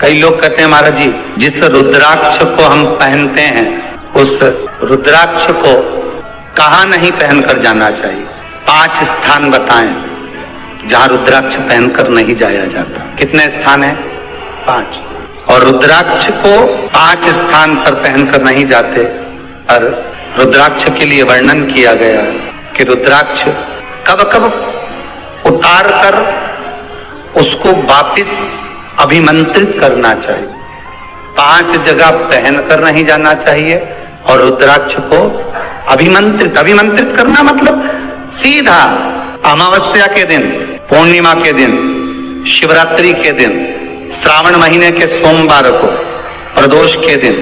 कई लोग कहते हैं महाराज जी, जिस रुद्राक्ष को हम पहनते हैं उस रुद्राक्ष को कहाँ नहीं पहनकर जाना चाहिए। 5 स्थान बताएं जहां रुद्राक्ष पहनकर नहीं जाया जाता। कितने स्थान है? 5। और रुद्राक्ष को 5 स्थान पर पहनकर नहीं जाते। और रुद्राक्ष के लिए वर्णन किया गया है कि रुद्राक्ष कब कब उतार कर उसको वापिस अभिमंत्रित करना चाहिए। 5 जगह पहनकर नहीं जाना चाहिए और रुद्राक्ष को अभिमंत्रित करना मतलब सीधा अमावस्या के दिन, पूर्णिमा के दिन, शिवरात्रि के दिन, श्रावण महीने के सोमवार को, प्रदोष के दिन,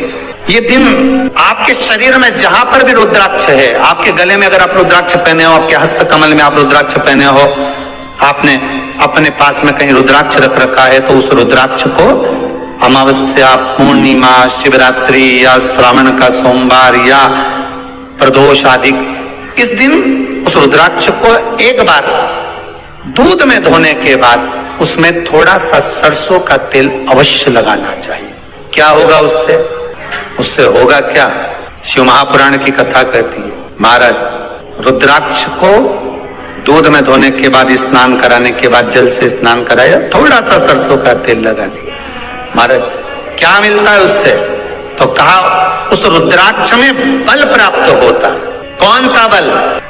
ये दिन आपके शरीर में जहां पर भी रुद्राक्ष है, आपके गले में अगर आप रुद्राक्ष पहने हो, आपके हस्त कमल में आप रुद्राक्ष पहने हो, आपने अपने पास में कहीं रुद्राक्ष रख रखा है, तो उस रुद्राक्ष को अमावस्या, पूर्णिमा, शिवरात्रि या श्रावण का सोमवार या प्रदोष आदि, इस दिन उस रुद्राक्ष को एक बार दूध में धोने के बाद उसमें थोड़ा सा सरसों का तेल अवश्य लगाना चाहिए। क्या होगा उससे? उससे होगा क्या? शिव महापुराण की कथा कहती है, महाराज रुद्राक्ष को दूध में धोने के बाद, स्नान कराने के बाद जल से स्नान कराया, थोड़ा सा सरसों का तेल लगा दिया। महाराज क्या मिलता है उससे? तो कहा उस रुद्राक्ष में बल प्राप्त होता है। कौन सा बल?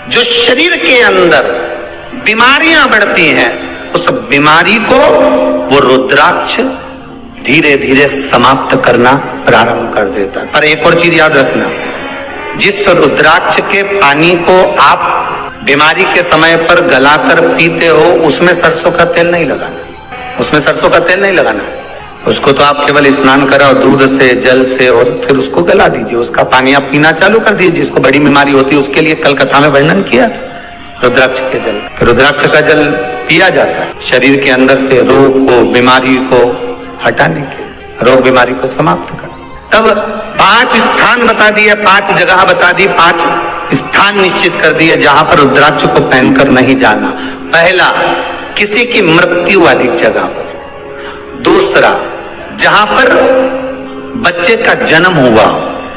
जो शरीर के अंदर बीमारियां बढ़ती हैं, उस बीमारी को वो रुद्राक्ष धीरे धीरे समाप्त करना प्रारंभ कर देता है। पर एक और चीज याद रखना, जिस रुद्राक्ष के पानी को आप बीमारी के समय पर गलाकर पीते हो, उसमें सरसों का तेल नहीं लगाना। उसमें सरसों का तेल नहीं लगाना है। उसको तो आप केवल स्नान कराओ दूध से, जल से, और फिर उसको गला दीजिए, उसका पानी आप पीना चालू कर दीजिए। जिसको बड़ी बीमारी होती है उसके लिए कल कथा में वर्णन किया रुद्राक्ष के जल। रुद्राक्ष का जल पिया जाता है शरीर के अंदर से रोग को, बीमारी को हटाने के, रोग बीमारी को समाप्त कर। तब 5 स्थान बता दिए, 5 जगह बता दी, 5 स्थान निश्चित कर दिए जहां पर रुद्राक्ष को पहनकर नहीं जाना। पहला, किसी की मृत्यु वाली जगह पर। दूसरा, जहां पर बच्चे का जन्म हुआ,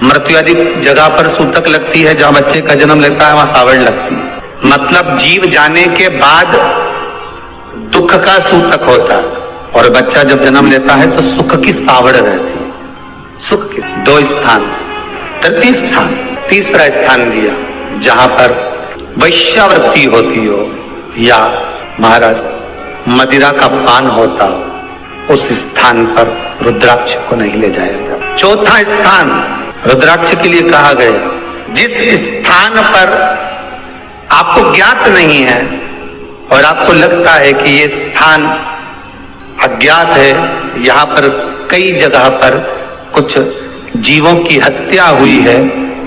मृत्यु आदि जगह पर सूतक लगती है, जहां बच्चे का जन्म लेता है वहां सावड़ लगती है। मतलब जीव जाने के बाद दुख का सूतक होता है, और बच्चा जब जन्म लेता है तो सुख की सावड़ रहती है। सुख की 2 स्थान। तृतीय स्थान, तीसरा स्थान दिया जहां पर वैश्यावृत्ति होती हो या महाराज मदिरा का पान होता हो, उस स्थान पर रुद्राक्ष को नहीं ले जाया जाता। चौथा स्थान रुद्राक्ष के लिए कहा गया, जिस स्थान पर आपको ज्ञात नहीं है और आपको लगता है कि ये स्थान अज्ञात है, यहाँ पर कई जगह पर कुछ जीवों की हत्या हुई है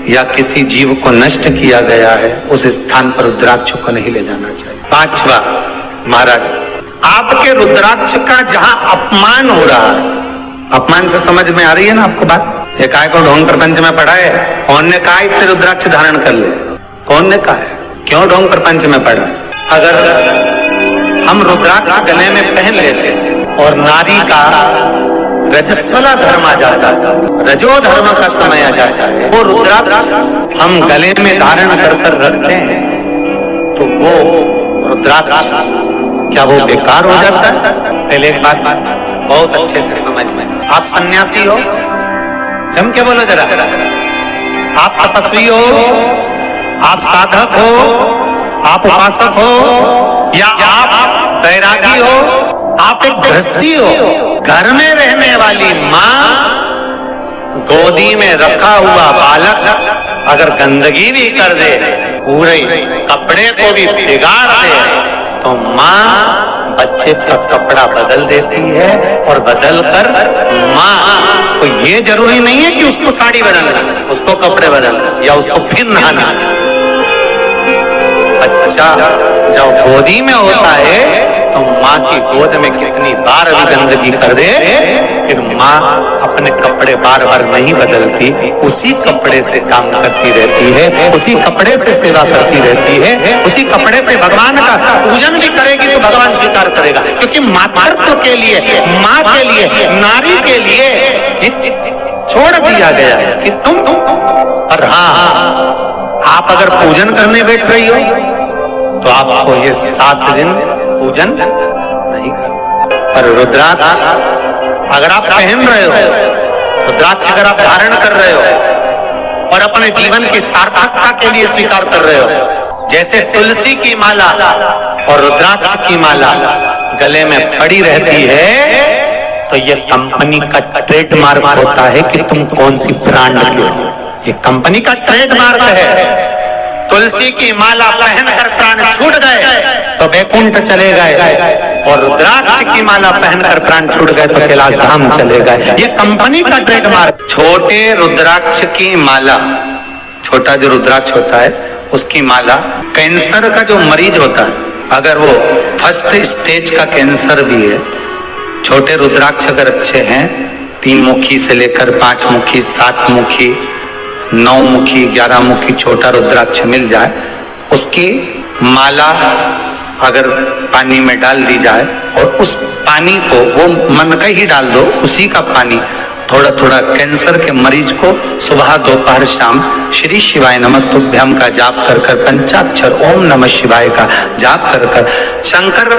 या किसी जीव को नष्ट किया गया है, उस स्थान पर रुद्राक्ष को नहीं ले जाना चाहिए। 5वां, महाराज आपके रुद्राक्ष का जहां अपमान हो रहा है, अपमान से समझ में आ रही है ना आपको बात? एक आय को ढोंग प्रपंच में पढ़ा है, कौन ने कहा इतने रुद्राक्ष धारण कर ले? कौन ने कहा है? क्यों ढोंग प्रपंच में पढ़ा है? अगर हम रुद्राक्ष गले में पहन लेते और नारी का रजस्वला धर्म आ जाता है, रजो धर्म का समय आ जाता है, वो रुद्राक्ष हम गले में धारण कर रखते हैं, तो वो रुद्राक्ष क्या वो बेकार हो जाता है? पहले एक बात बहुत अच्छे से समझ में, आप सन्यासी हो, जम के बोलो जरा, आप तपस्वी हो, आप साधक हो, आप उपासक हो, या आप बैरागी हो, आप एक गृहस्थी हो, घर में रहने वाली माँ गोदी में रखा हुआ बालक अगर गंदगी भी कर दे, पूरे कपड़े को भी बिगाड़ दे, तो माँ बच्चे का कपड़ा बदल देती है, और बदल कर माँ को ये जरूरी नहीं है कि उसको साड़ी बदलना, उसको कपड़े बदलना या उसको फिर नहाना। बच्चा जब गोदी में होता है तो माँ की गोद में कितनी बार भी गंदगी कर दे, फिर माँ अपने कपड़े बार बार नहीं बदलती, उसी कपड़े से काम करती रहती है, उसी कपड़े से सेवा करती रहती है, उसी कपड़े से भगवान का पूजन भी करेगी तो भगवान स्वीकार करेगा। क्योंकि मातृत्व के लिए, माँ के लिए, नारी के लिए छोड़ दिया गया है कि तुम पर हाँ, आप अगर पूजन करने बैठ रही हो तो आपको ये 7 दिन पूजन नहीं करना। पर रुद्राक्ष अगर आप पहन रहे हो, रुद्राक्ष अगर आप धारण कर रहे हो और अपने जीवन की सार्थकता के लिए स्वीकार कर रहे हो, जैसे तुलसी की माला और रुद्राक्ष की माला गले में पड़ी रहती है, तो ये कंपनी का ट्रेडमार्क होता है कि तुम कौन सी ब्रांड के हो। ये कंपनी का ट्रेडमार्क है। तुलसी की माला पहनकर प्राण छूट गए तो बैकुंठ चले गए, और रुद्राक्ष की माला पहनकर प्राण छूट गए तो कैलाश धाम चले गए। ये कंपनी का ट्रेडमार्क। छोटे रुद्राक्ष की माला, छोटा जो रुद्राक्ष होता है उसकी माला, कैंसर का जो मरीज होता है, अगर वो फर्स्ट स्टेज का कैंसर भी है, छोटे रुद्राक्ष अगर अच्छे हैं, 3 मुखी से लेकर 5 मुखी, 7 मुखी, 9 मुखी, 11 मुखी छोटा रुद्राक्ष मिल जाए, उसकी माला अगर पानी में डाल दी जाए और उस पानी को वो मन का ही डाल दो, उसी का पानी थोड़ा थोड़ा कैंसर के मरीज को सुबह दोपहर शाम श्री शिवाय नमस्तुभ्यम का जाप कर कर, पंचाक्षर ओम नमः शिवाय का जाप कर कर, शंकर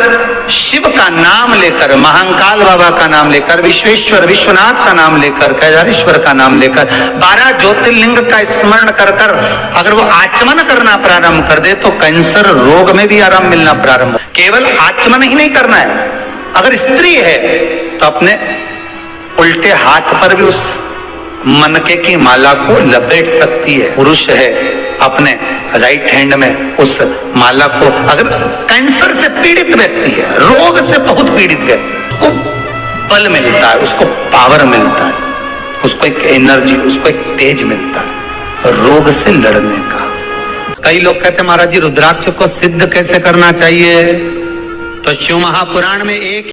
शिव का नाम लेकर, महाकाल बाबा का नाम लेकर, विश्वेश्वर विश्वनाथ का नाम लेकर, केदारेश्वर का नाम लेकर, 12 ज्योतिर्लिंग का स्मरण कर कर अगर वो आचमन करना प्रारंभ कर दे तो कैंसर रोग में भी आराम मिलना प्रारंभ। केवल आचमन ही नहीं करना है, अगर स्त्री है तो अपने उल्टे हाथ पर भी उस मनके की माला को लपेट सकती है। पुरुष है अपने राइट हैंड में उस माला को, अगर कैंसर से पीड़ित व्यक्ति है, रोग से बहुत पीड़ित व्यक्ति, उसको बल मिलता है, उसको पावर मिलता है, उसको एक एनर्जी, उसको एक तेज मिलता है रोग से लड़ने का। कई लोग कहते हैं महाराज जी रुद्राक्ष को सिद्ध कैसे करना चाहिए, तो शिव महापुराण में एक